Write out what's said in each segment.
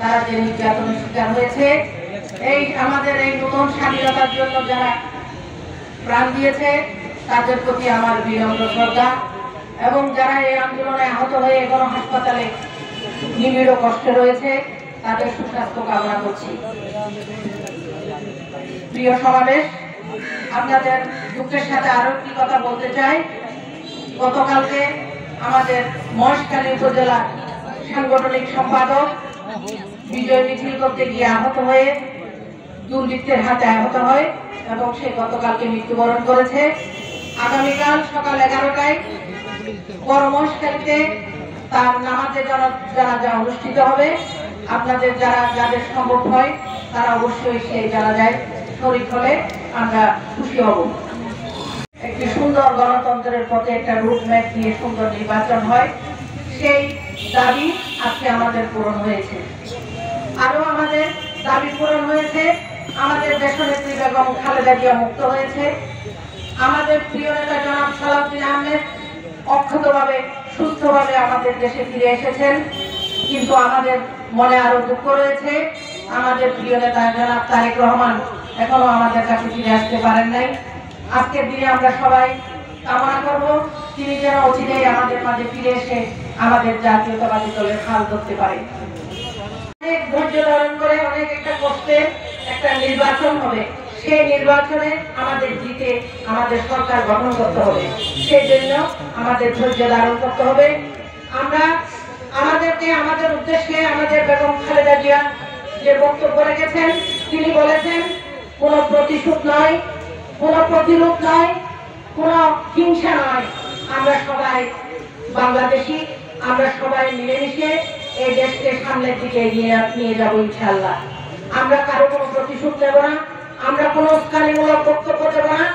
তারা যে নির্যাতনের শিকার হয়েছে, এই আমাদের এই নতুন স্বাধীনতার জন্য যারা প্রাণ দিয়েছে তাদের প্রতি আমার বিনম্র শ্রদ্ধা, এবং যারা এই আন্দোলনে আহত হয়ে এখনো হাসপাতালে নিবিড় কষ্টে রয়েছে তাদের সুস্বাস্থ্য কামনা করছি। প্রিয় সমাবেশ, আপনাদের দুঃখের সাথে আরো একটি কথা বলতে চাই। গতকালকে আমাদের মহেশখালী উপজেলা সাংগঠনিক সম্পাদক বিজয় মিছিল করতে গিয়ে আহত হয়ে দুর্বৃত্তের হাতে আহত হয় এবং সে গতকালকে মৃত্যুবরণ করেছে। আগামীকাল সকাল 11টায় বড় মহেশখালীতে তার নামাজে জানাজা অনুষ্ঠিত হবে। আপনাদের যাদের সম্ভব হয় তারা অবশ্যই সেই জানাজায় শরীক হলে আমরা খুশি হব। একটি সুন্দর গণতন্ত্রের পথে একটা রুটম্যাপ দিয়ে সুন্দর নির্বাচন হয়, সেই দাবি আজকে আমাদের পূরণ হয়েছে। আরো আমাদের দাবি পূরণ হয়েছে। আমাদের দেশনেত্রী বেগম খালেদা জিয়া মুক্ত হয়েছে। আমাদের প্রিয় নেতা জনাব সালাউদ্দিন আহমেদ অক্ষতভাবে সুস্থভাবে আমাদের দেশে ফিরে এসেছেন। কিন্তু আমাদের মনে আরো দুঃখ রয়েছে, আমাদের প্রিয় নেতা জনাব তারেক রহমান এখনো আমাদের কাছে ফিরে আসতে পারেন নাই। আজকের দিনে আমরা সবাই কামনা করব তিনি যেন অচিরেই আমাদের মাঝে ফিরে এসে আমাদের জাতীয়তাবাদী দলের হাল ধরতে পারে। অনেক ধৈর্য ধারণ করে অনেক একটা কষ্টের একটা নির্বাচন হবে, সেই নির্বাচনে আমাদের জিতে আমাদের সরকার গঠন করতে হবে। সেই জন্য আমাদের ধৈর্য ধারণ করতে হবে। আমরা আমাদের উদ্দেশ্যে আমাদের বেগম খালেদা জিয়া যে বক্তব্য রেখেছেন, তিনি বলেছেন কোনো প্রতিশোধ নয়, কোনো প্রতিরোধ নয়, কোনো হিংসা নয়, আমরা সবাই বাংলাদেশি, আমরা সবাই মিলেমিশে এই দেশকে সামনের দিকে এগিয়ে নিয়ে যাবো ইনশাআল্লাহ। আমরা কারো কোনো প্রতিশোধ নেব না, আমরা কোনো উস্কানিমূলক বক্তব্য দেব না।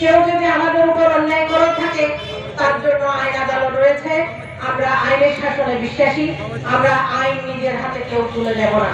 কেউ যদি আমাদের উপর অন্যায় করে থাকে তার জন্য আইন আদালত রয়েছে। আমরা আইনের শাসনে বিশ্বাসী, আমরা আইন নিজের হাতে কেউ তুলে নেব না।